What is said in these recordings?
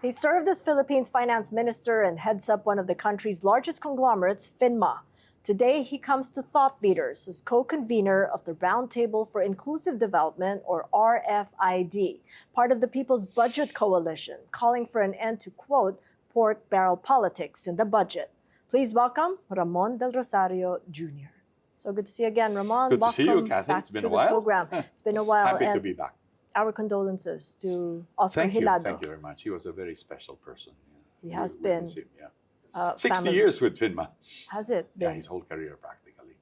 He served as Philippines finance minister and heads up one of the country's largest conglomerates, FINMA. Today, he comes to thought leaders as co-convenor of the Roundtable for Inclusive Development, or RFID, part of the People's Budget Coalition, calling for an end to, quote, pork barrel politics in the budget. Please welcome Ramon Del Rosario Jr. So good to see you again, Ramon. Good to see you, Cathy. Back It's been to a while. The program. It's been a while. Happy to be back. Our condolences to Oscar Thank you. Hilado. Thank you very much. He was a very special person. He has We been. miss him, yeah. 60 family. years with FINMA. Has it been? Yeah, his whole career practically.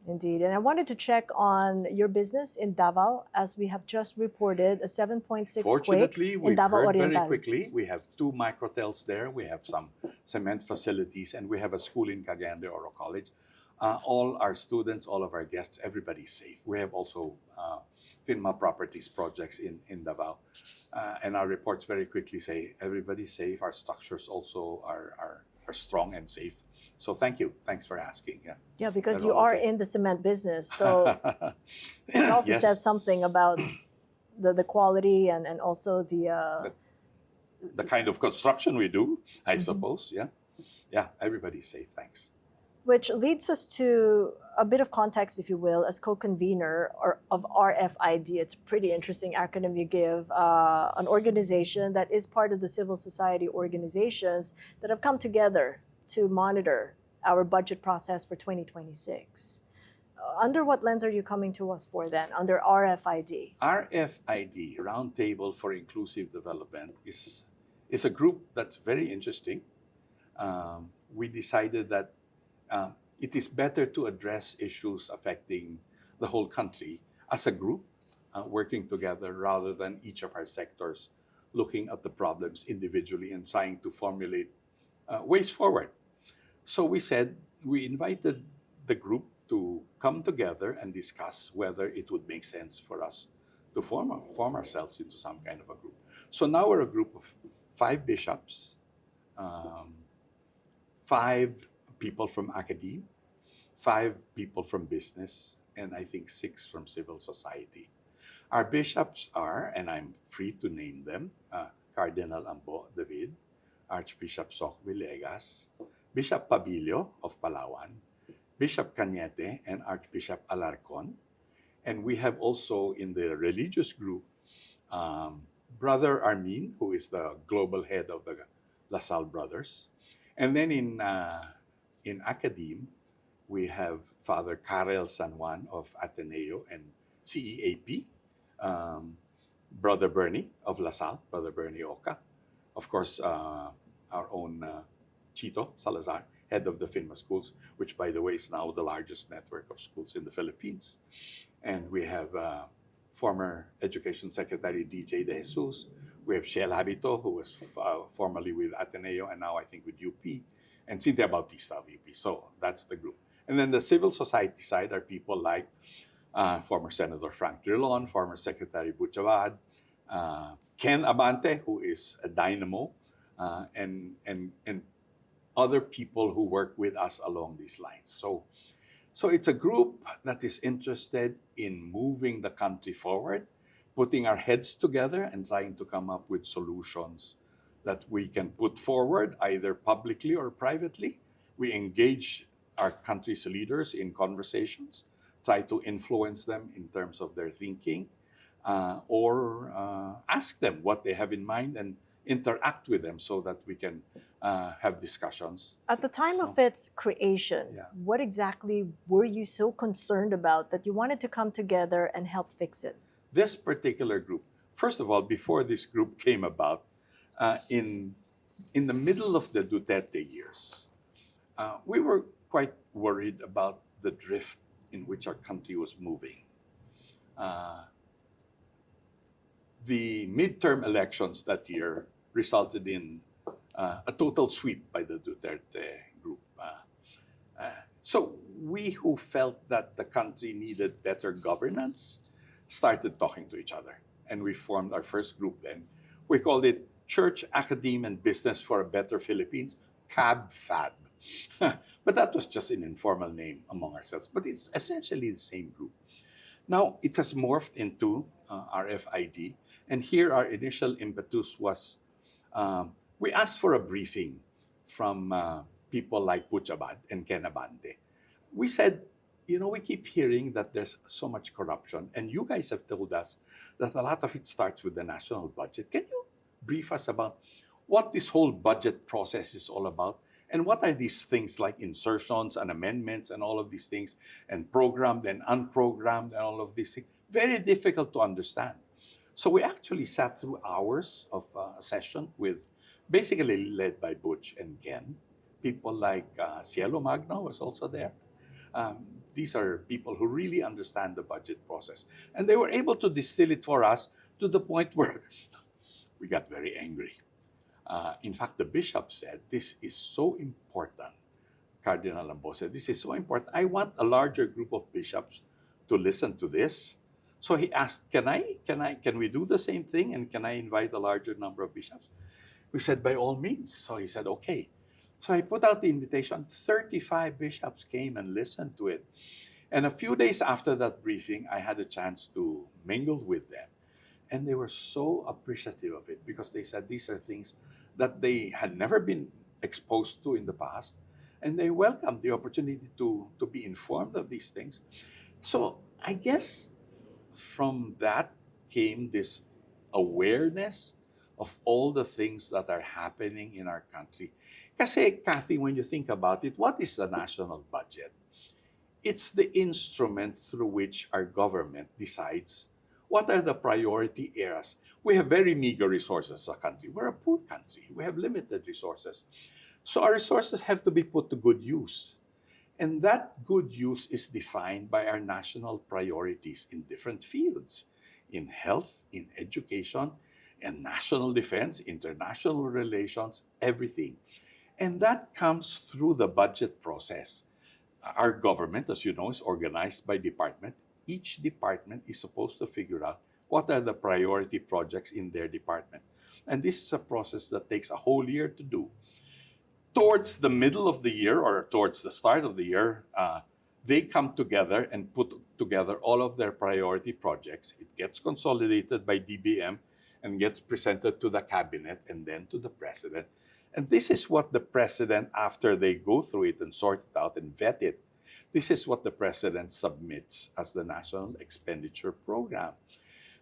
Indeed. And I wanted to check on your business in Davao, as we have just reported a 7.6 Fortunately, quake in we've Davao heard Oriental. very quickly. We have 2 microtels there. We have some cement facilities, and we have a school in Cagayan de Oro College. All our students, all of our guests, everybody's safe. We have also FINMA properties projects in Davao. And our reports very quickly say everybody's safe. Our structures also are strong and safe. So thank you. Thanks for asking. Yeah, because They're you all are okay. in the cement business. So it also Yes. says something about the quality and also the kind of construction we do, I suppose. Yeah, everybody's safe. Thanks. which leads us to a bit of context, if you will, as co-convenor of RFID. It's a pretty interesting acronym you give, an organization that is part of the civil society organizations that have come together to monitor our budget process for 2026. Under what lens are you coming to us for then, under RFID? RFID, Roundtable for Inclusive Development, is a group that's very interesting. We decided that it is better to address issues affecting the whole country as a group, working together rather than each of our sectors looking at the problems individually and trying to formulate ways forward. So we said, we invited the group to come together and discuss whether it would make sense for us to form ourselves into some kind of a group. So now we're a group of 5 bishops, 5 people from academia, 5 people from business, and I think 6 from civil society. Our bishops are, and I'm free to name them, Cardinal Ambo David, Archbishop Soc Villegas, Bishop Pabilio of Palawan, Bishop Cañete, and Archbishop Alarcon. And we have also in the religious group, Brother Armin, who is the global head of the La Salle Brothers. And then in academe, we have Father Karel San Juan of Ateneo and CEAP, Brother Bernie of La Salle, Brother Bernie Oca. Of course, our own Chito Salazar, head of the FINMA schools, which, by the way, is now the largest network of schools in the Philippines. And we have former Education Secretary DJ De Jesus. We have Shell Habito, who was formerly with Ateneo and now I think with UP, and Cynthia Bautista of UP. So that's the group. And then the civil society side are people like former Senator Frank Drilon, former Secretary Butchavad, Ken Abante, who is a dynamo, and other people who work with us along these lines. So it's a group that is interested in moving the country forward, putting our heads together and trying to come up with solutions that we can put forward either publicly or privately. We engage our country's leaders in conversations, try to influence them in terms of their thinking, or ask them what they have in mind and interact with them so that we can have discussions. At the time of its creation, what exactly were you so concerned about that you wanted to come together and help fix it? This particular group, first of all, before this group came about, in the middle of the Duterte years, we were quite worried about the drift in which our country was moving. The midterm elections that year resulted in a total sweep by the Duterte group. So we who felt that the country needed better governance started talking to each other. And we formed our first group then. We called it Church, Academe, and Business for a Better Philippines, CAB-FAB. But that was just an informal name among ourselves. But it's essentially the same group. Now, it has morphed into RFID. And here our initial impetus was we asked for a briefing from people like Puchabad and Ken Abante. We said, we keep hearing that there's so much corruption, and you guys have told us that a lot of it starts with the national budget. Can you brief us about what this whole budget process is all about? And what are these things like insertions and amendments and all of these things, and programmed and unprogrammed and all of these things? Very difficult to understand. So we actually sat through hours of session with, basically led by Butch and Ken. People like Cielo Magno was also there. These are people who really understand the budget process. And they were able to distill it for us to the point where we got very angry. In fact, the bishop said, this is so important. Cardinal Lambo said, this is so important. I want a larger group of bishops to listen to this. So he asked, can we do the same thing? And can I invite a larger number of bishops? We said, by all means. So he said, okay. So I put out the invitation. 35 bishops came and listened to it. And a few days after that briefing, I had a chance to mingle with them. And they were so appreciative of it because they said these are things that they had never been exposed to in the past. And they welcomed the opportunity to be informed of these things. So I guess from that came this awareness of all the things that are happening in our country. Kasi, Cathy, when you think about it, what is the national budget? It's the instrument through which our government decides what are the priority areas. We have very meager resources as a country. We're a poor country. We have limited resources. So our resources have to be put to good use. And that good use is defined by our national priorities in different fields, in health, in education, and national defense, international relations, everything. And that comes through the budget process. Our government, as you know, is organized by department. Each department is supposed to figure out what are the priority projects in their department. And this is a process that takes a whole year to do. Towards the middle of the year or towards the start of the year, they come together and put together all of their priority projects. It gets consolidated by DBM and gets presented to the cabinet and then to the president. And this is what the president, after they go through it and sort it out and vet it, this is what the president submits as the National Expenditure Program.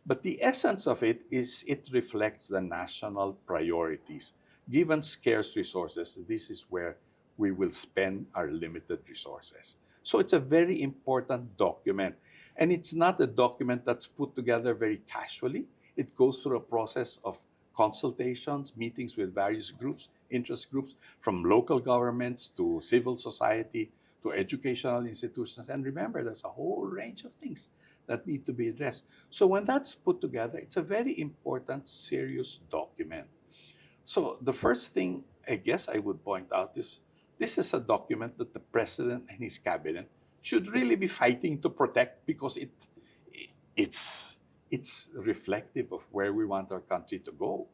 But the essence of it is it reflects the national priorities. Given scarce resources, this is where we will spend our limited resources. So it's a very important document. And it's not a document that's put together very casually. It goes through a process of consultations, meetings with various groups, interest groups, from local governments to civil society to educational institutions. And remember, there's a whole range of things that need to be addressed. So when that's put together, it's a very important, serious document. So the first thing I guess I would point out is this is a document that the president and his cabinet should really be fighting to protect because it's reflective of where we want our country to go.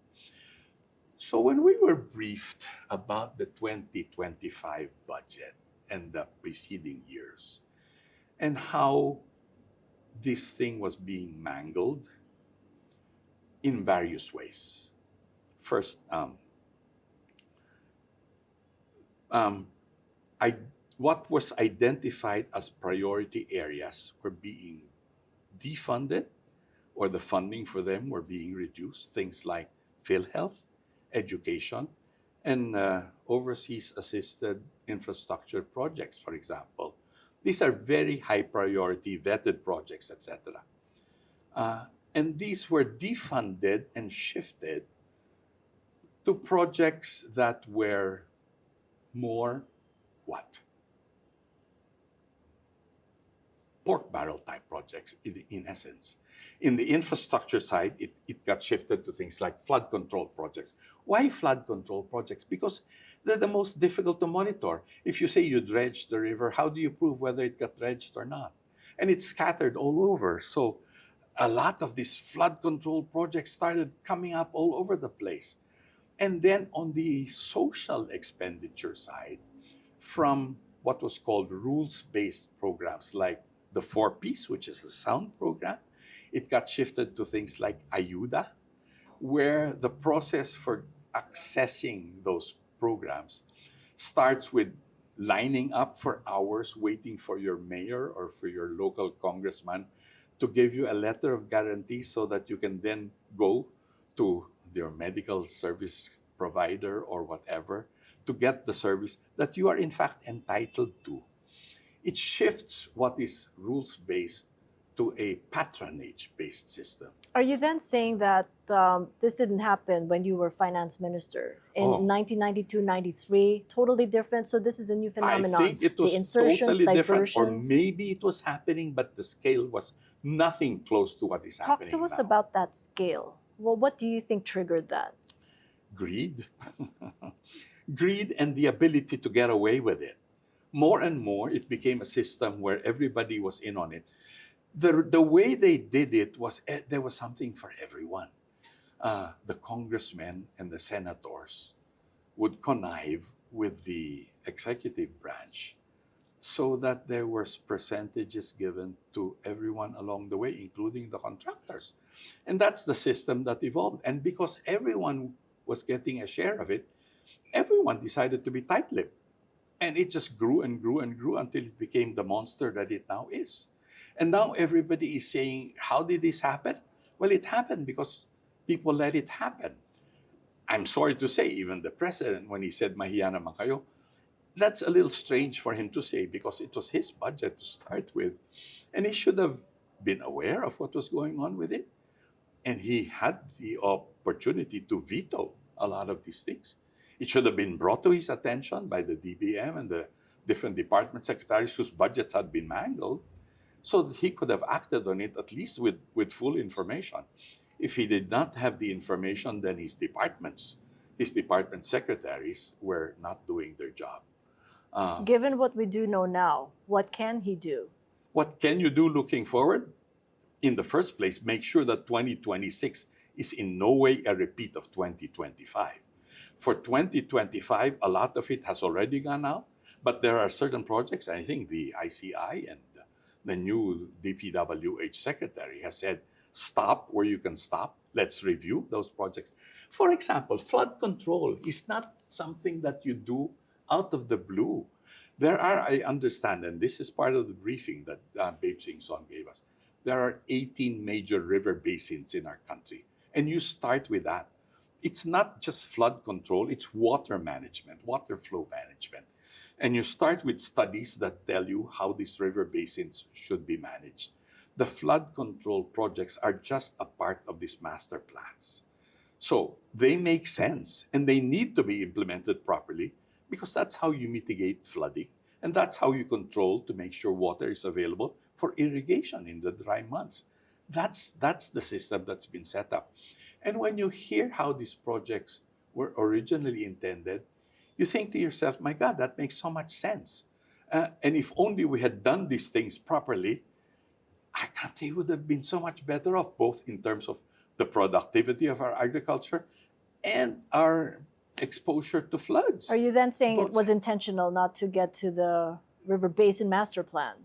So when we were briefed about the 2025 budget and the preceding years and how this thing was being mangled in various ways. First, what was identified as priority areas were being defunded or the funding for them were being reduced. Things like PhilHealth, education, and overseas assisted infrastructure projects, for example. These are very high priority vetted projects, etc. And these were defunded and shifted to projects that were more what? Pork barrel type projects in essence. In the infrastructure side, it got shifted to things like flood control projects. Why flood control projects? Because they're the most difficult to monitor. If you say you dredged the river, how do you prove whether it got dredged or not? And it's scattered all over. So a lot of these flood control projects started coming up all over the place. And then on the social expenditure side, from what was called rules-based programs like the 4Ps, which is a sound program, it got shifted to things like Ayuda, where the process for accessing those programs starts with lining up for hours waiting for your mayor or for your local congressman to give you a letter of guarantee so that you can then go to your medical service provider or whatever to get the service that you are in fact entitled to. It shifts what is rules-based to a patronage-based system. Are you then saying that this didn't happen when you were finance minister in Oh. 1992, 93? Totally different. So this is a new phenomenon. I think it was the insertions, totally different, or diversions. maybe it was happening, but the scale was nothing close to what is Talk happening to us now. about that scale. Well, what do you think triggered that? Greed. Greed and the ability to get away with it. More and more, it became a system where everybody was in on it. The way they did it was there was something for everyone. The congressmen and the senators would connive with the executive branch so that there was percentages given to everyone along the way, including the contractors. And that's the system that evolved. And because everyone was getting a share of it, everyone decided to be tight-lipped. And it just grew and grew and grew until it became the monster that it now is. And now everybody is saying, how did this happen? Well, it happened because people let it happen. I'm sorry to say, even the president, when he said, mahiya naman kayo, that's a little strange for him to say because it was his budget to start with. And he should have been aware of what was going on with it. And he had the opportunity to veto a lot of these things. It should have been brought to his attention by the DBM and the different department secretaries whose budgets had been mangled so that he could have acted on it at least with full information. If he did not have the information, then his department secretaries were not doing their job. Given what we do know now, what can he do? What can you do looking forward? In the first place, make sure that 2026 is in no way a repeat of 2025. For 2025, a lot of it has already gone out, but there are certain projects, I think the ICI and the new DPWH secretary has said, stop where you can stop. Let's review those projects. For example, flood control is not something that you do out of the blue. There are, I understand, and this is part of the briefing that Babe Sing Son gave us, there are 18 major river basins in our country. And you start with that. It's not just flood control, it's water management, water flow management. And you start with studies that tell you how these river basins should be managed. The flood control projects are just a part of these master plans. So they make sense and they need to be implemented properly because that's how you mitigate flooding and that's how you control to make sure water is available for irrigation in the dry months. That's the system that's been set up. And when you hear how these projects were originally intended, you think to yourself, my God, that makes so much sense. And if only we had done these things properly, our country would have been so much better off, both in terms of the productivity of our agriculture and our exposure to floods. Are you then saying Both it was intentional not to get to the River Basin Master Plan?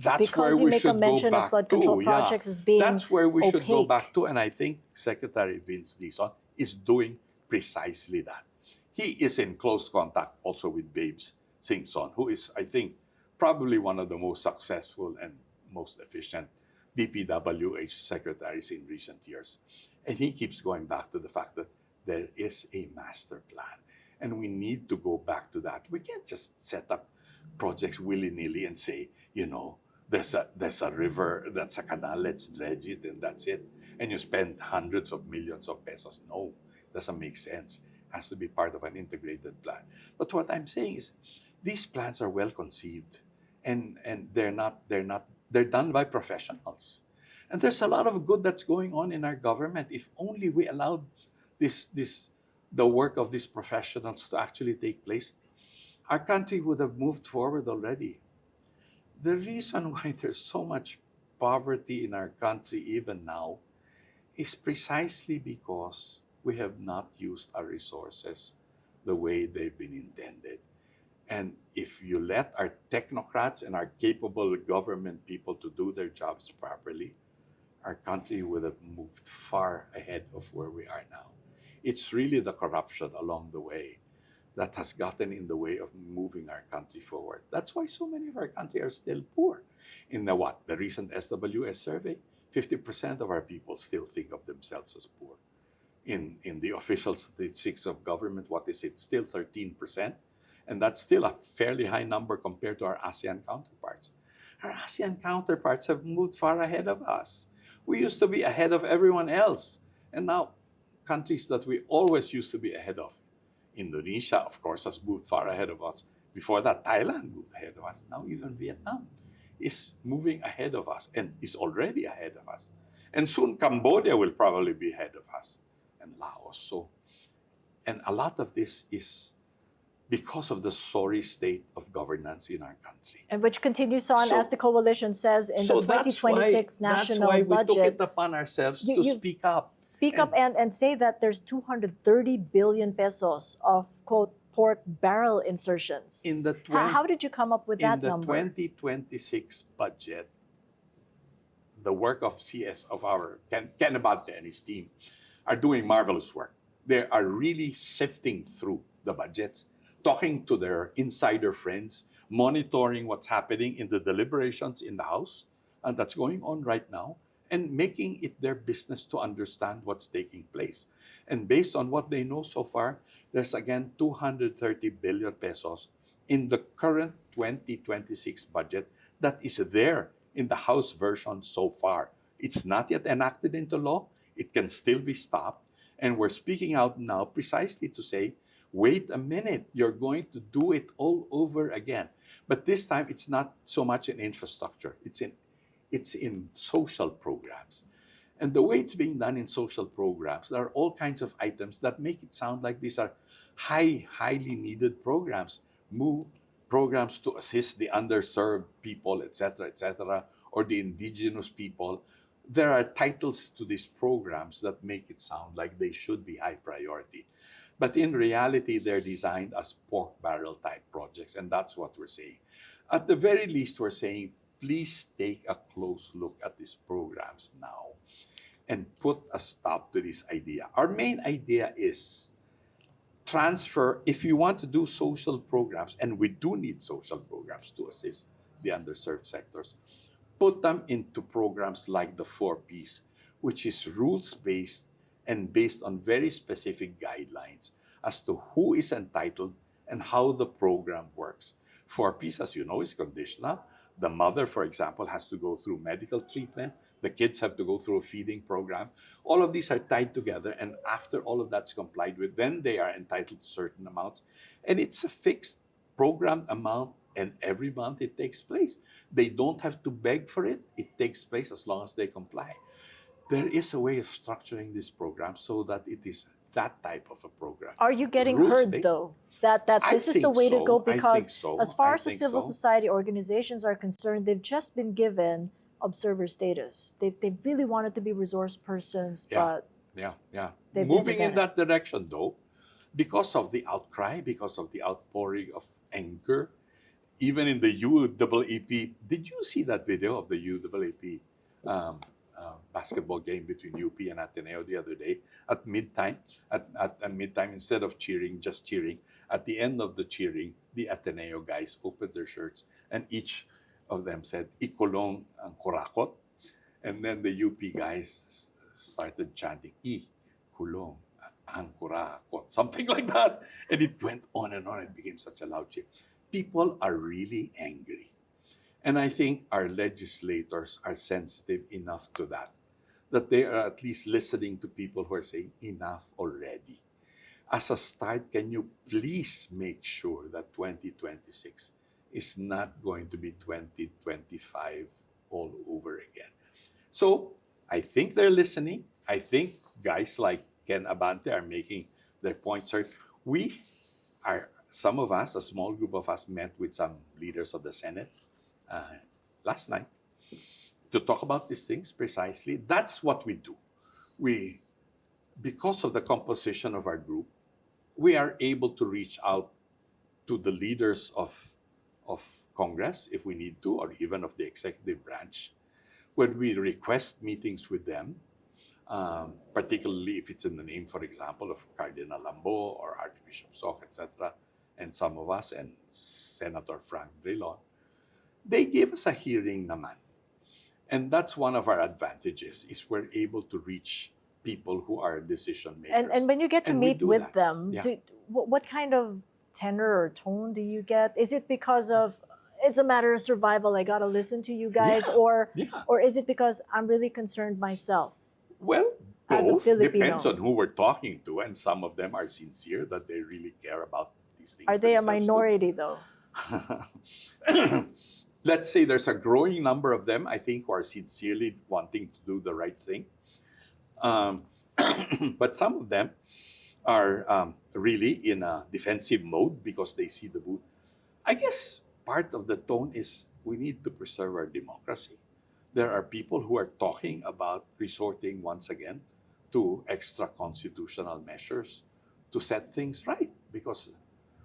That's Because where you we make a should go mention of back flood to, control projects as being That's where we should go opaque. back to, and I think Secretary Vince Dizon is doing precisely that. He is in close contact also with Babes Sing Son, who is, I think, probably one of the most successful and most efficient DPWH secretaries in recent years. And he keeps going back to the fact that there is a master plan, and we need to go back to that. We can't just set up projects willy-nilly and say, you know, there's a river, that's a canal, let's dredge it, and that's it. And you spend hundreds of millions of pesos. No, doesn't make sense. Has to be part of an integrated plan. But what I'm saying is, these plans are well conceived, and they're done by professionals. And there's a lot of good that's going on in our government. If only we allowed the work of these professionals to actually take place, our country would have moved forward already. The reason why there's so much poverty in our country even now is precisely because we have not used our resources the way they've been intended. And if you let our technocrats and our capable government people to do their jobs properly, our country would have moved far ahead of where we are now. It's really the corruption along the way that has gotten in the way of moving our country forward. That's why so many of our country are still poor. In the recent SWS survey, 50% of our people still think of themselves as poor. In the official statistics of government, what is it? Still 13%. And that's still a fairly high number compared to our ASEAN counterparts. Our ASEAN counterparts have moved far ahead of us. We used to be ahead of everyone else. And now, countries that we always used to be ahead of, Indonesia, of course, has moved far ahead of us. Before that, Thailand moved ahead of us. Now even Vietnam is moving ahead of us and is already ahead of us. And soon Cambodia will probably be ahead of us, and Laos. And a lot of this is because of the sorry state of governance in our country. And which continues on, as the coalition says, in the 2026 national budget. That's why we took it upon ourselves to speak up. Speak up and say that there's 230 billion pesos of, quote, pork barrel insertions. How did you come up with that number? In the 2026 budget, the work of CS, of our Ken Abante and his team, are doing marvelous work. They are really sifting through the budgets, talking to their insider friends, monitoring what's happening in the deliberations in the House, and that's going on right now, and making it their business to understand what's taking place. And based on what they know so far, there's again 230 billion pesos in the current 2026 budget that is there in the House version so far. It's not yet enacted into law. It can still be stopped. And we're speaking out now precisely to say, wait a minute, you're going to do it all over again. But this time, it's not so much in infrastructure. It's in social programs. And the way it's being done in social programs, there are all kinds of items that make it sound like these are highly needed programs. Programs to assist the underserved people, etc., or the indigenous people. There are titles to these programs that make it sound like they should be high priority. But in reality, they're designed as pork barrel type projects, and that's what we're saying. At the very least, we're saying, please take a close look at these programs now and put a stop to this idea. Our main idea is transfer, if you want to do social programs, and we do need social programs to assist the underserved sectors, put them into programs like the 4Ps, which is rules-based and based on very specific guidelines as to who is entitled and how the program works. 4Ps, as you know, is conditional. The mother, for example, has to go through medical treatment. The kids have to go through a feeding program. All of these are tied together, and after all of that's complied with, then they are entitled to certain amounts. And it's a fixed program amount, and every month it takes place. They don't have to beg for it. It takes place as long as they comply. There is a way of structuring this program so that it is that type of a program. Are you getting heard, though, that this is the way to go? Because as far as the civil society organizations are concerned, they've just been given observer status. They really wanted to be resource persons, but moving in that direction, though, because of the outcry, because of the outpouring of anger, even in the UAAP. Did you see that video of the UAAP basketball game between UP and Ateneo the other day at midtime? At midtime, instead of just cheering, at the end of the cheering, the Ateneo guys opened their shirts and each of them said, "Ikulong ang kurakot." And then the UP guys started chanting, "Ikulong ang kurakot," something like that. And it went on and on. It became such a loud cheer. People are really angry. And I think our legislators are sensitive enough to that they are at least listening to people who are saying, enough already. As a start, can you please make sure that 2026 is not going to be 2025 all over again? So I think they're listening. I think guys like Ken Abante are making their points heard. Some of us, a small group of us, met with some leaders of the Senate last night to talk about these things precisely. That's what we do. Because of the composition of our group, we are able to reach out to the leaders of Congress, if we need to, or even of the executive branch. When we request meetings with them, particularly if it's in the name, for example, of Cardinal Lambo or Archbishop Sok, etc., and some of us, and Senator Frank Drilon, they gave us a hearing naman. And that's one of our advantages, is we're able to reach people who are decision makers. And when you get to And we meet do with that. them, Yeah. what kind of tenor or tone do you get? Is it because of it's a matter of survival, I gotta listen to you guys, Yeah. or is it because I'm really concerned myself? Well, As a both Filipino. depends on who we're talking to, and some of them are sincere that they really care about these things. Are they a themselves too. minority though? Let's say there's a growing number of them, I think, who are sincerely wanting to do the right thing. But some of them are really in a defensive mode because they see the boot. I guess part of the tone is we need to preserve our democracy. There are people who are talking about resorting once again to extra constitutional measures to set things right. Because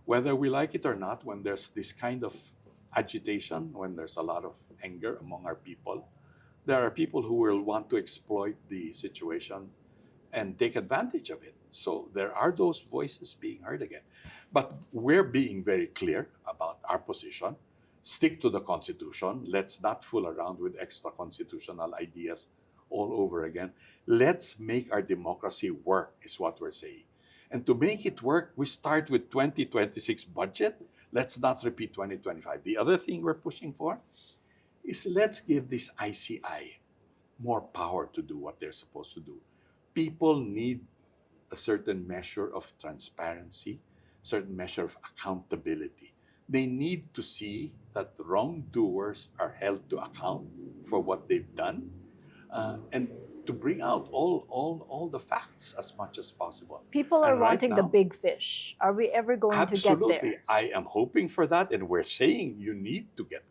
whether we like it or not, when there's this kind of agitation, when there's a lot of anger among our people, there are people who will want to exploit the situation and take advantage of it. So there are those voices being heard again. But we're being very clear about our position. Stick to the Constitution. Let's not fool around with extra constitutional ideas all over again. Let's make our democracy work, is what we're saying. And to make it work, we start with 2026 budget. Let's not repeat 2025. The other thing we're pushing for is let's give this ICI more power to do what they're supposed to do. People need a certain measure of transparency, certain measure of accountability. They need to see that the wrongdoers are held to account for what they've done, and to bring out all the facts as much as possible. People are And right wanting the now- big fish. Are we ever going to get Absolutely. there? I am hoping for that, and we're saying you need to get.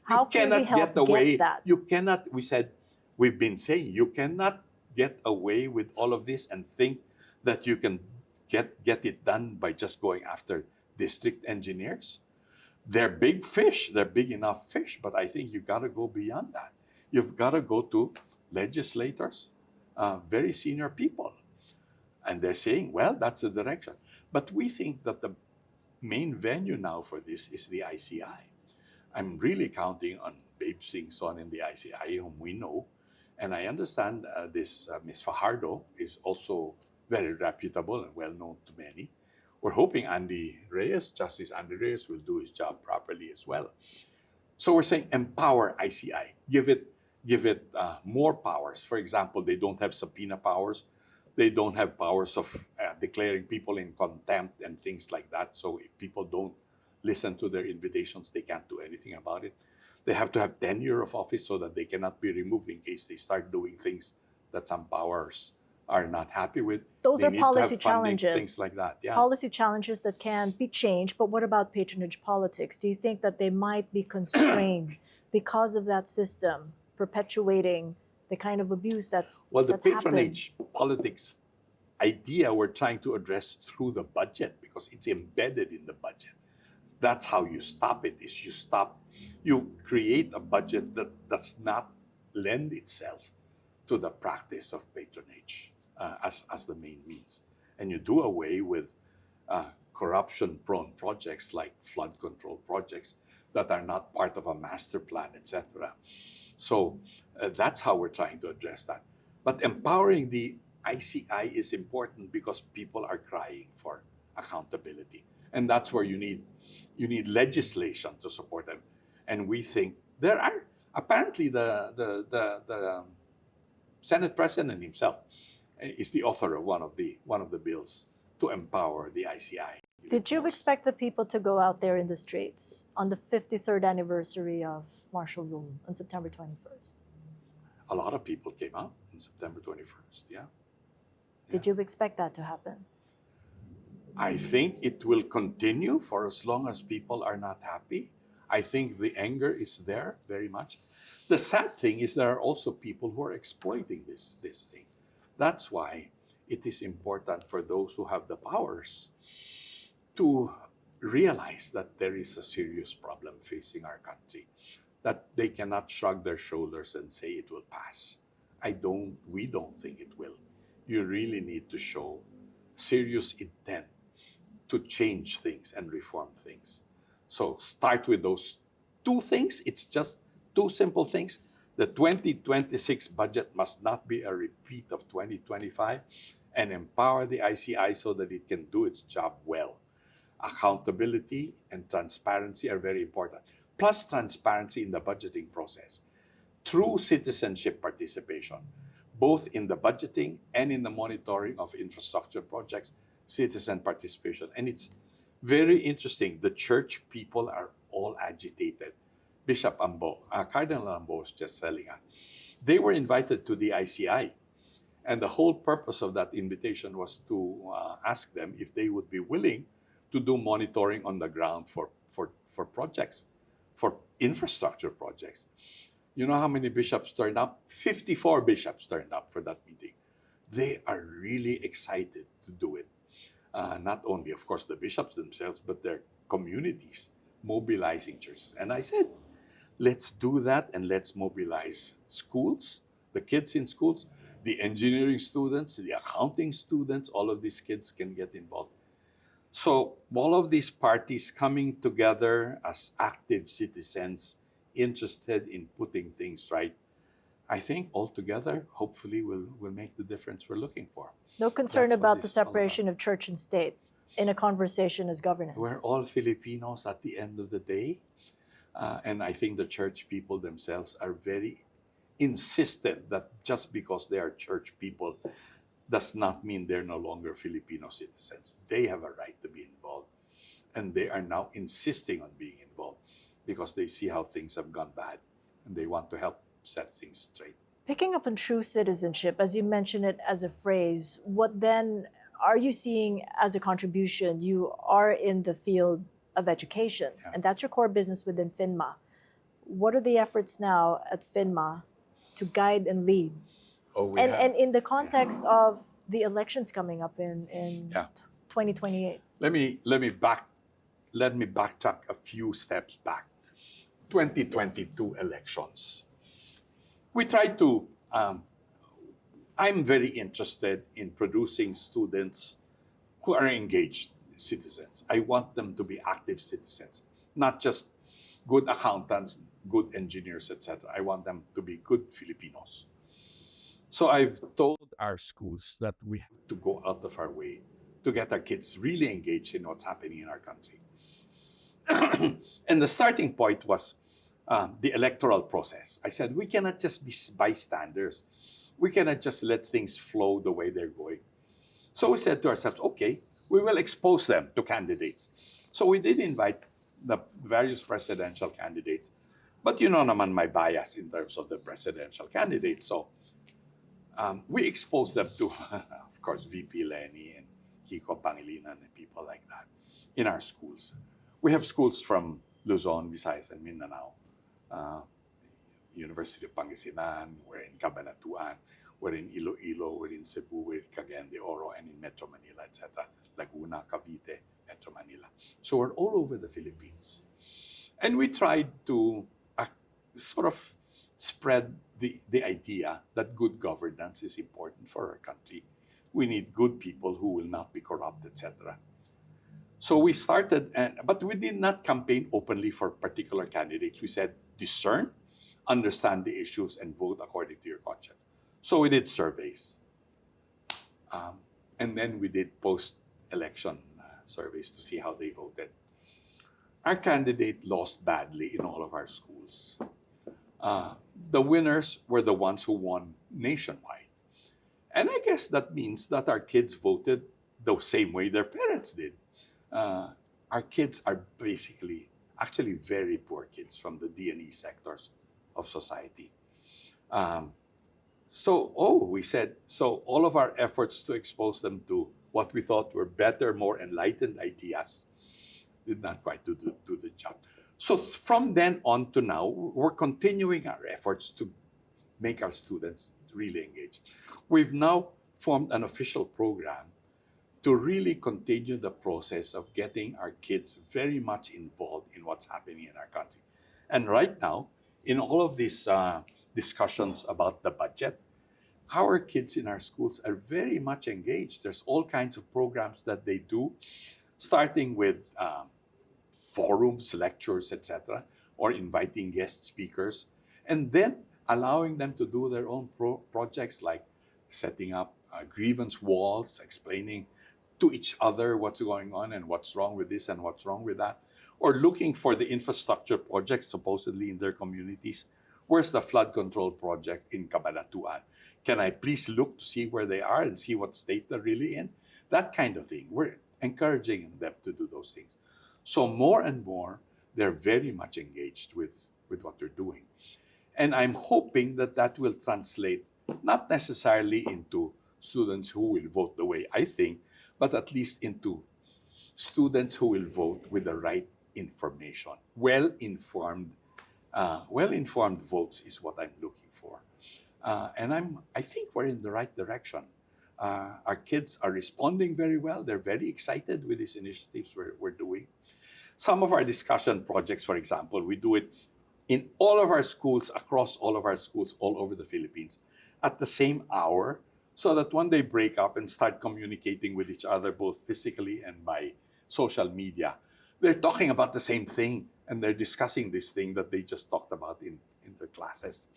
How can we help get that? You cannot. We've been saying you cannot get away with all of this and think that you can get it done by just going after district engineers. They're big fish. They're big enough fish, but I think you got to go beyond that. You've got to go to legislators, very senior people, and they're saying, well, that's the direction. But we think that the main venue now for this is the ICI. I'm really counting on Babe Singson in the ICI, whom we know. And I understand this Ms. Fajardo is also very reputable and well known to many. We're hoping Justice Andy Reyes will do his job properly as well. So we're saying empower ICI, give it more powers. For example, they don't have subpoena powers. They don't have powers of declaring people in contempt and things like that. So if people don't listen to their invitations, they can't do anything about it. They have to have tenure of office so that they cannot be removed in case they start doing things that some powers are not happy with. Those They are need to have policy funding, challenges. things like that. Yeah. Policy challenges that can be changed, but what about patronage politics? Do you think that they might be constrained because of that system perpetuating the kind of abuse that's Well, the that's happened? patronage politics idea we're trying to address through the budget because it's embedded in the budget. That's how you stop it, is you create a budget that does not lend itself to the practice of patronage as the main means. And you do away with corruption-prone projects like flood control projects that are not part of a master plan, etc. So that's how we're trying to address that. But empowering the ICI is important because people are crying for accountability. And that's where you need legislation to support them. And we think there are, apparently the Senate President himself is the author of one of the bills to empower the ICI. Did you expect the people to go out there in the streets on the 53rd anniversary of martial rule on September 21st? A lot of people came out on September 21st, yeah. Did you expect that to happen? I think it will continue for as long as people are not happy. I think the anger is there very much. The sad thing is there are also people who are exploiting this thing. That's why it is important for those who have the powers to realize that there is a serious problem facing our country, that they cannot shrug their shoulders and say it will pass. We don't think it will. You really need to show serious intent to change things and reform things. So start with those two things. It's just two simple things. The 2026 budget must not be a repeat of 2025, and empower the ICI so that it can do its job well. Accountability and transparency are very important. Plus transparency in the budgeting process. True citizenship participation, both in the budgeting and in the monitoring of infrastructure projects, citizen participation. And it's very interesting. The church people are all agitated. Bishop Ambo, Cardinal Ambo was just telling us. They were invited to the ICI. And the whole purpose of that invitation was to ask them if they would be willing to do monitoring on the ground for projects, for infrastructure projects. You know how many bishops turned up? 54 bishops turned up for that meeting. They are really excited to do it. Not only, of course, the bishops themselves, but their communities mobilizing churches. And I said, let's do that, and let's mobilize schools, the kids in schools, the engineering students, the accounting students. All of these kids can get involved. So all of these parties coming together as active citizens interested in putting things right, I think altogether, hopefully, will make the difference we're looking for. No concern That's what about this the is all separation of church and state in a conversation as governance. We're all Filipinos at the end of the day. And I think the church people themselves are very insistent that just because they are church people does not mean they're no longer Filipino citizens. They have a right to be involved. And they are now insisting on being involved because they see how things have gone bad and they want to help set things straight. Picking up on true citizenship, as you mentioned it as a phrase, what then are you seeing as a contribution? You are in the field of education, and that's your core business within FINMA. What are the efforts now at FINMA to guide and lead? And in the context of the elections coming up in 2028. Let me backtrack a few steps back. 2022 elections. We tried to. I'm very interested in producing students who are engaged citizens. I want them to be active citizens, not just good accountants, good engineers, etc. I want them to be good Filipinos. So I've told our schools that we have to go out of our way to get our kids really engaged in what's happening in our country. And the starting point was the electoral process. I said, we cannot just be bystanders. We cannot just let things flow the way they're going. So we said to ourselves, okay, we will expose them to candidates. So we did invite the various presidential candidates. But you know naman my bias in terms of the presidential candidates. So we exposed them to, of course, VP Lenny and Kiko Pangilinan and people like that in our schools. We have schools from Luzon, Visayas, and Mindanao. University of Pangasinan, we're in Cabanatuan, we're in Iloilo, we're in Cebu, we're in Cagayan de Oro, and in Metro Manila, etc. Laguna, Cavite, Metro Manila. So we're all over the Philippines. And we tried to sort of spread the idea that good governance is important for our country. We need good people who will not be corrupt, etc. So we started, but we did not campaign openly for particular candidates. We said, discern, understand the issues, and vote according to your conscience. So we did surveys. And then we did post-election surveys to see how they voted. Our candidate lost badly in all of our schools. The winners were the ones who won nationwide. And I guess that means that our kids voted the same way their parents did. Our kids are basically, actually very poor kids from the D&E sectors of society. We said, so all of our efforts to expose them to what we thought were better, more enlightened ideas did not quite do the job. So from then on to now, we're continuing our efforts to make our students really engaged. We've now formed an official program to really continue the process of getting our kids very much involved in what's happening in our country. And right now, in all of these discussions about the budget, our kids in our schools are very much engaged. There's all kinds of programs that they do, starting with forums, lectures, etc., or inviting guest speakers, and then allowing them to do their own projects like setting up grievance walls, explaining to each other what's going on and what's wrong with this and what's wrong with that, or looking for the infrastructure projects supposedly in their communities. Where's the flood control project in Cabanatuan? Can I please look to see where they are and see what state they're really in? That kind of thing. We're encouraging them to do those things. So more and more, they're very much engaged with what they're doing. And I'm hoping that that will translate not necessarily into students who will vote the way I think, but at least into students who will vote with the right information. Well-informed votes is what I'm looking for. And I think we're in the right direction. Our kids are responding very well. They're very excited with these initiatives we're doing. Some of our discussion projects, for example, we do it in all of our schools, across all of our schools, all over the Philippines, at the same hour, so that when they break up and start communicating with each other, both physically and by social media, they're talking about the same thing, and they're discussing this thing that they just talked about in their classes.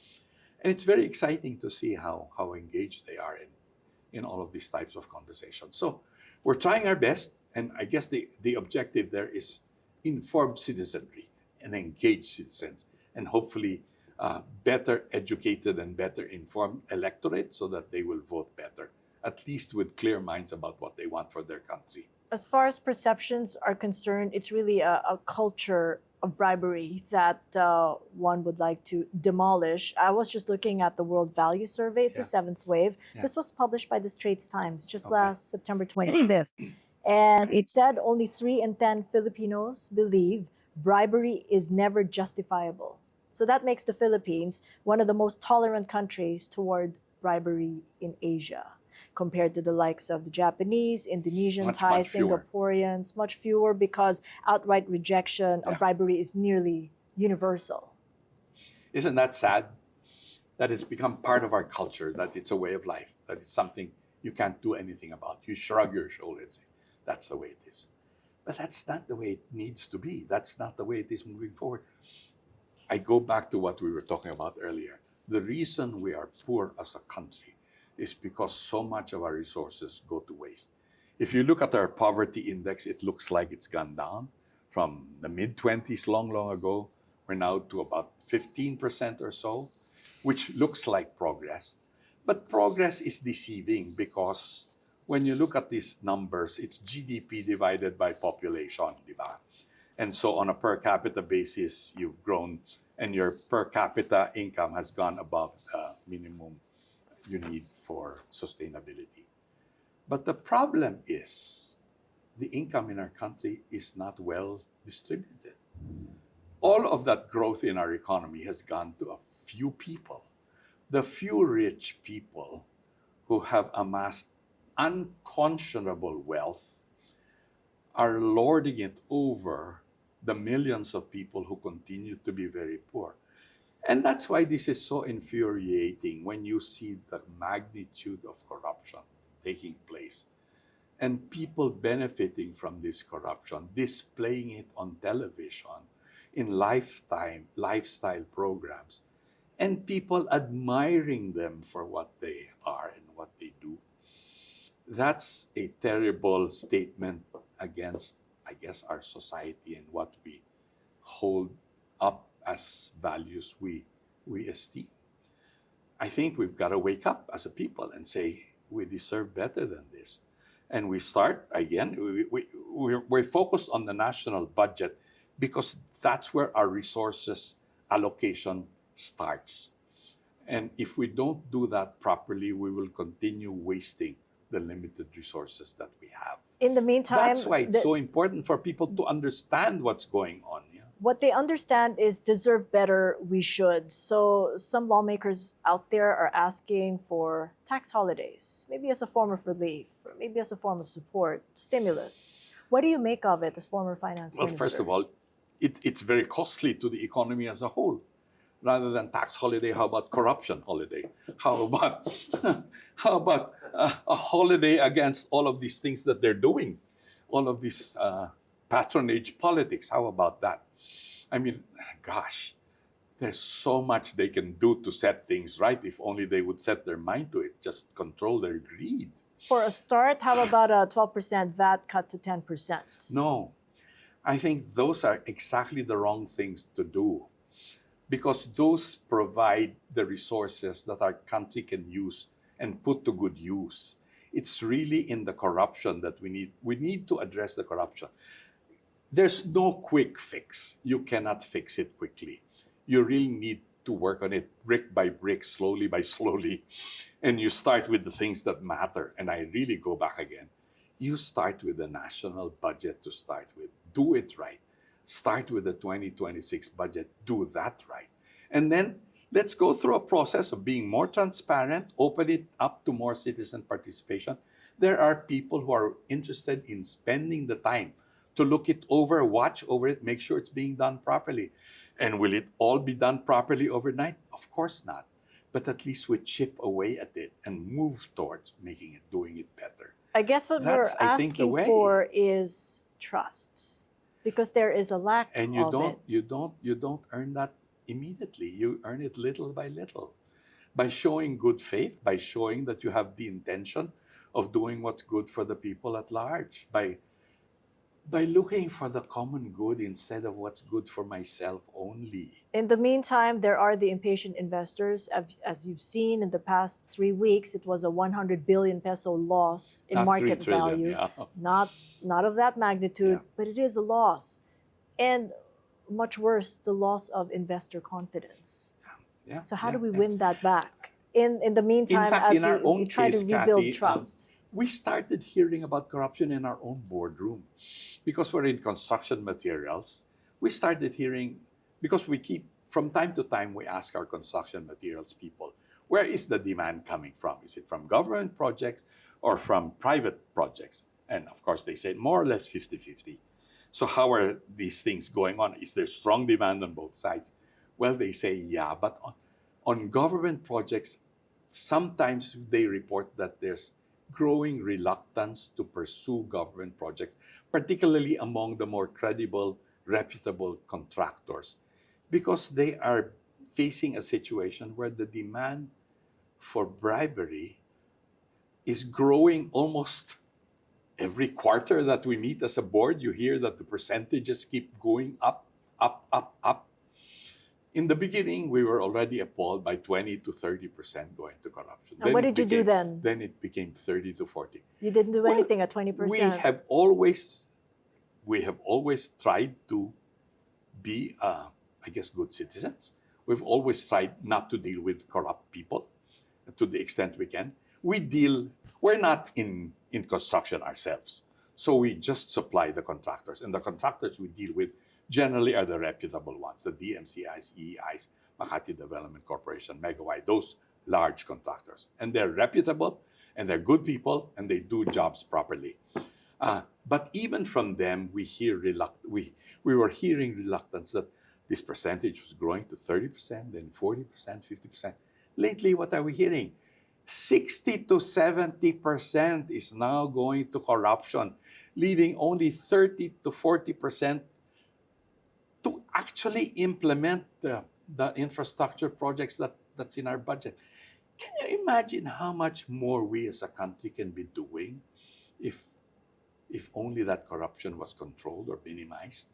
And it's very exciting to see how engaged they are in all of these types of conversations. So we're trying our best, and I guess the objective there is informed citizenry and engaged citizens, and hopefully better educated and better informed electorate so that they will vote better, at least with clear minds about what they want for their country. As far as perceptions are concerned, it's really a culture of bribery that one would like to demolish. I was just looking at the World Value Survey. It's the seventh wave. Yeah. This was published by the Straits Times just Okay. last September 25th. And it said only 3 in 10 Filipinos believe bribery is never justifiable. So that makes the Philippines one of the most tolerant countries toward bribery in Asia, compared to the likes of the Japanese, Indonesian, Thai, Much fewer. Singaporeans, much fewer, because outright rejection of Yeah. bribery is nearly universal. Isn't that sad? That it's become part of our culture, that it's a way of life, that it's something you can't do anything about. You shrug your shoulder and say, that's the way it is. But that's not the way it needs to be. That's not the way it is moving forward. I go back to what we were talking about earlier. The reason we are poor as a country is because so much of our resources go to waste. If you look at our poverty index, it looks like it's gone down from the mid-20s long ago. We're now to about 15% or so, which looks like progress. But progress is deceiving because when you look at these numbers, it's GDP divided by population, di ba? And so on a per capita basis, you've grown and your per capita income has gone above the minimum you need for sustainability. But the problem is the income in our country is not well distributed. All of that growth in our economy has gone to a few people. The few rich people who have amassed unconscionable wealth are lording it over the millions of people who continue to be very poor. And that's why this is so infuriating when you see the magnitude of corruption taking place and people benefiting from this corruption, displaying it on television, in lifestyle programs, and people admiring them for what they are and what they do. That's a terrible statement against, I guess, our society and what we hold up as values we esteem. I think we've got to wake up as a people and say, we deserve better than this. And we start, again, we're focused on the national budget because that's where our resources allocation starts. And if we don't do that properly, we will continue wasting the limited resources that we have. In the meantime, That's why it's so important for people to understand what's going on. Yeah? what they understand is deserve better, we should. So some lawmakers out there are asking for tax holidays, maybe as a form of relief, or maybe as a form of support, stimulus. What do you make of it as former finance Well, minister? first of all, it's very costly to the economy as a whole. Rather than tax holiday, how about corruption holiday? How about how about a holiday against all of these things that they're doing, all of this patronage politics? How about that? I mean, gosh, there's so much they can do to set things right if only they would set their mind to it. Just control their greed. For a start, how about a 12% VAT cut to 10%? No, I think those are exactly the wrong things to do, because those provide the resources that our country can use and put to good use. It's really in the corruption that we need. We need to address the corruption. There's no quick fix. You cannot fix it quickly. You really need to work on it brick by brick, slowly by slowly. And you start with the things that matter. And I really go back again. You start with the national budget to start with. Do it right. Start with the 2026 budget. Do that right. And then let's go through a process of being more transparent, open it up to more citizen participation. There are people who are interested in spending the time to look it over, watch over it, make sure it's being done properly. And will it all be done properly overnight? Of course not. But at least we chip away at it and move towards making it, doing it better. I guess what That's, we're I think, the asking way. for is trust, because there is a lack And of it. you don't earn that immediately. You earn it little by little, by showing good faith, by showing that you have the intention of doing what's good for the people at large, by looking for the common good instead of what's good for myself only. In the meantime, there are the impatient investors. As you've seen in the past 3 weeks, it was a 100 billion peso loss in Not 3 market trillion, value. yeah. Not of that magnitude, Yeah. but it is a loss. And much worse, the loss of investor confidence. Yeah, So how yeah, do we yeah. win that back? In the meantime, fact, as in our we own try to case, rebuild Cathy, trust. We started hearing about corruption in our own boardroom. Because we're in construction materials, we started hearing, because we keep, from time to time, we ask our construction materials people, where is the demand coming from? Is it from government projects or from private projects? And of course, they say more or less 50-50. So how are these things going on? Is there strong demand on both sides? Well, they say, yeah, but on government projects, sometimes they report that there's growing reluctance to pursue government projects, particularly among the more credible, reputable contractors, because they are facing a situation where the demand for bribery is growing almost every quarter that we meet as a board. You hear that the percentages keep going up, up, up, up. In the beginning, we were already appalled by 20 to 30% going to corruption. And what did you do then? Then it became 30 to 40. You didn't do anything at 20%. We have always tried to be, I guess, good citizens. We've always tried not to deal with corrupt people to the extent we can. We're not in construction ourselves. So we just supply the contractors. And the contractors we deal with generally are the reputable ones, the DMCIs, EEIs, Makati Development Corporation, Megawai, those large contractors. And they're reputable, and they're good people, and they do jobs properly. But even from them, we were hearing reluctance that this percentage was growing to 30%, then 40%, 50%. Lately, what are we hearing? 60 to 70% is now going to corruption, leaving only 30 to 40% to actually implement the infrastructure projects that's in our budget. Can you imagine how much more we as a country can be doing if only that corruption was controlled or minimized?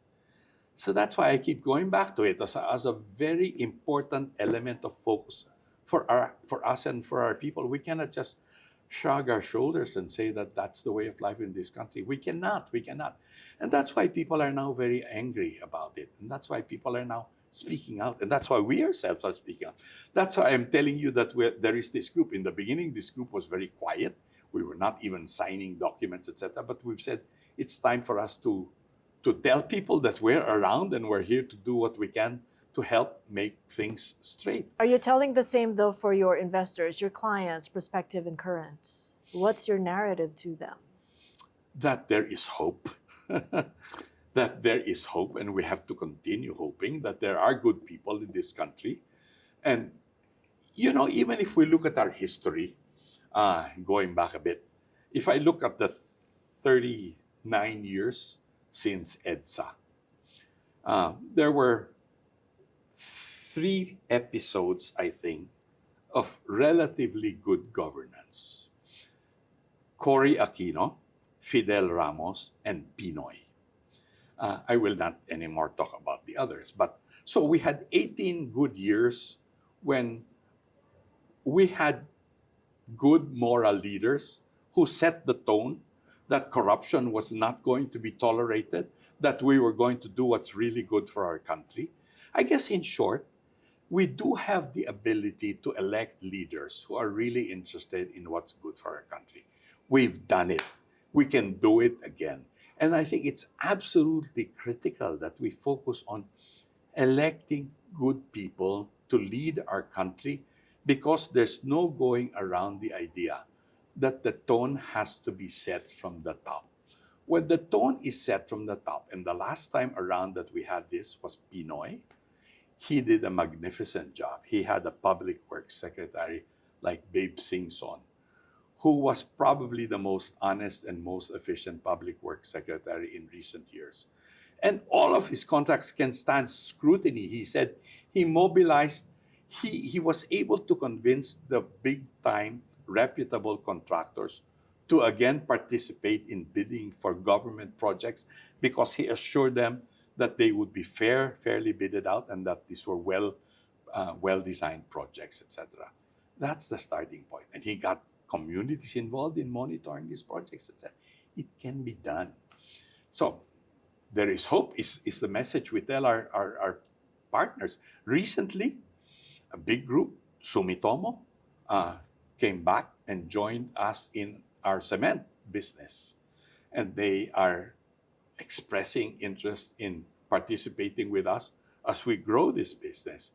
So that's why I keep going back to it as a very important element of focus for us and for our people. We cannot just shrug our shoulders and say that that's the way of life in this country. We cannot. And that's why people are now very angry about it. And that's why people are now speaking out. And that's why we ourselves are speaking out. That's why I'm telling you that there is this group. In the beginning, this group was very quiet. We were not even signing documents, etc. But we've said it's time for us to tell people that we're around and we're here to do what we can to help make things straight. Are you telling the same, though, for your investors, your clients, prospective and current? What's your narrative to them? That there is hope. That there is hope, and we have to continue hoping that there are good people in this country And, even if we look at our history, going back a bit, if I look at the 39 years since EDSA, there were three episodes, I think, of relatively good governance. Cory Aquino, Fidel Ramos, and Pinoy. I will not anymore talk about the others. But so we had 18 good years when we had good moral leaders who set the tone that corruption was not going to be tolerated, that we were going to do what's really good for our country. I guess, in short, we do have the ability to elect leaders who are really interested in what's good for our country. We've done it. We can do it again. And I think it's absolutely critical that we focus on electing good people to lead our country, because there's no going around the idea that the tone has to be set from the top. When the tone is set from the top, and the last time around that we had this was Pinoy, he did a magnificent job. He had a public works secretary like Babe Singson, who was probably the most honest and most efficient public works secretary in recent years. And all of his contracts can stand scrutiny. He said he mobilized, he was able to convince the big time reputable contractors to again participate in bidding for government projects, because he assured them that they would be fairly bidded out, and that these were well-designed projects, etc. That's the starting point. And he got communities involved in monitoring these projects, etc. It can be done. So there is hope, is the message we tell our partners. Recently, a big group, Sumitomo, came back and joined us in our cement business. And they are expressing interest in participating with us as we grow this business.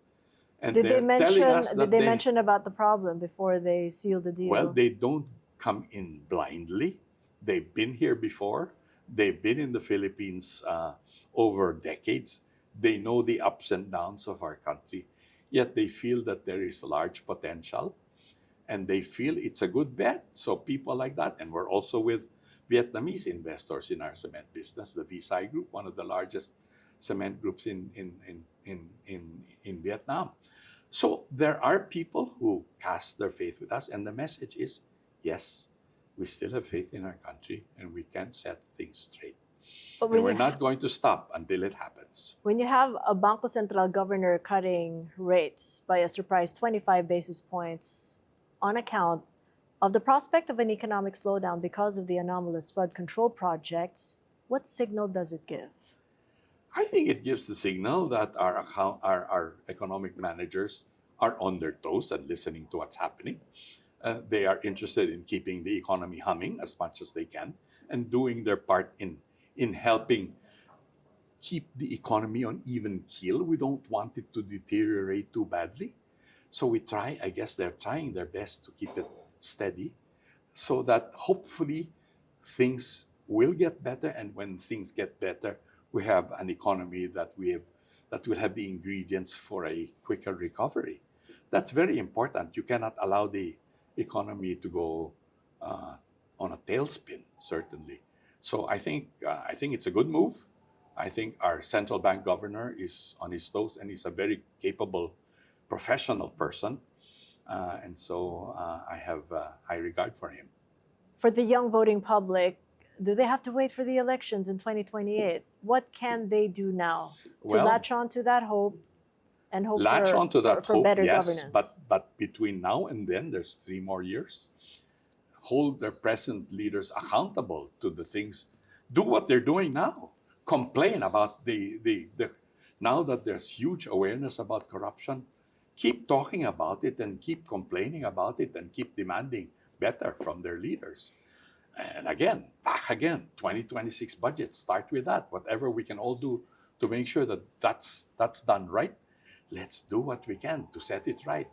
And Did they mention? us that Did they mention about the problem before they sealed the deal? Well, they don't come in blindly. They've been here before. They've been in the Philippines over decades. They know the ups and downs of our country. Yet they feel that there is large potential, and they feel it's a good bet. So people like that, and we're also with Vietnamese investors in our cement business, the Visay Group, one of the largest cement groups in Vietnam. So there are people who cast their faith with us, and the message is, yes, we still have faith in our country, and we can set things straight. But And we're not going to stop until it happens. when you have a Bangko Sentral governor cutting rates by a surprise 25 basis points on account of the prospect of an economic slowdown because of the anomalous flood control projects, what signal does it give? I think it gives the signal that our economic managers are on their toes and listening to what's happening. They are interested in keeping the economy humming as much as they can, and doing their part in helping keep the economy on even keel. We don't want it to deteriorate too badly. So we try, I guess they're trying their best to keep it steady, so that hopefully things will get better. And when things get better, we have an economy that will have the ingredients for a quicker recovery. That's very important. You cannot allow the economy to go on a tailspin, certainly. So I think it's a good move. I think our central bank governor is on his toes, and he's a very capable, professional person. And so I have high regard for him. For the young voting public, do they have to wait for the elections in 2028? What can they do now to latch on to that hope and hope for better governance? But between now and then, there's 3 more years. Hold their present leaders accountable to the things. Do what they're doing now. Complain about the now that there's huge awareness about corruption. Keep talking about it, and keep complaining about it, and keep demanding better from their leaders. And again, 2026 budget, start with that. Whatever we can all do to make sure that that's done right, let's do what we can to set it right.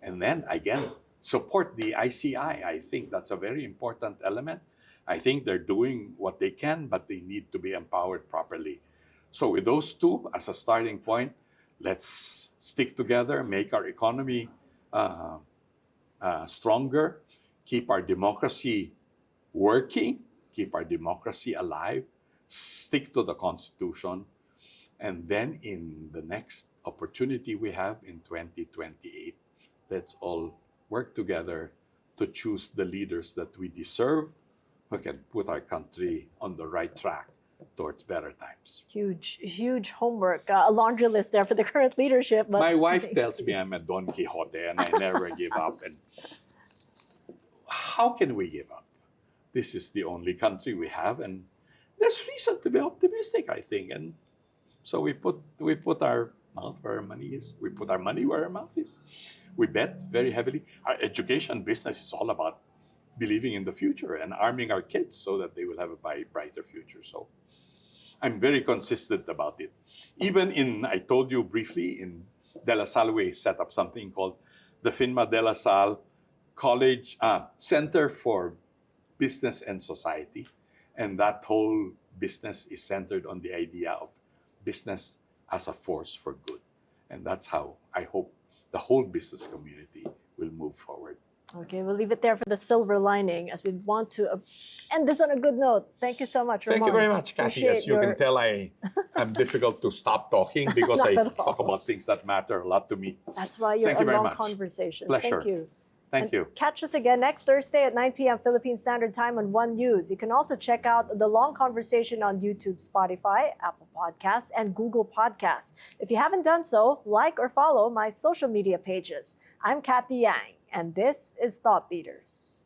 And then again, support the ICI. I think that's a very important element. I think they're doing what they can, but they need to be empowered properly. So with those two as a starting point, let's stick together, make our economy stronger, keep our democracy working, keep our democracy alive, stick to the Constitution, and then in the next opportunity we have in 2028, let's all work together to choose the leaders that we deserve, who can put our country on the right track towards better times. Huge homework, a laundry list there for the current leadership. But My wife tells me I'm a Don Quixote and I never give up. And how can we give up? This is the only country we have, and there's reason to be optimistic, I think. And so we put our mouth where our money is. We put our money where our mouth is. We bet very heavily. Our education business is all about believing in the future and arming our kids so that they will have a brighter future. So I'm very consistent about it. Even I told you briefly, in De La Salle, we set up something called the FINMA De La Salle College Center for Business and Society. And that whole business is centered on the idea of business as a force for good. And that's how I hope the whole business community will move forward. Okay, we'll leave it there for the silver lining, as we want to end this on a good note. Thank you so much, Ramon. Thank you very much, Cathy. As you can tell, I'm difficult to stop talking because I talk about things that matter a lot to me. That's why you're Thank you a very long much. conversations. Pleasure. Thank you. Thank you. Catch us again next Thursday at 9 p.m. Philippine Standard Time on One News. You can also check out the long conversation on YouTube, Spotify, Apple Podcasts, and Google Podcasts. If you haven't done so, like or follow my social media pages. I'm Cathy Yang, and this is Thought Leaders.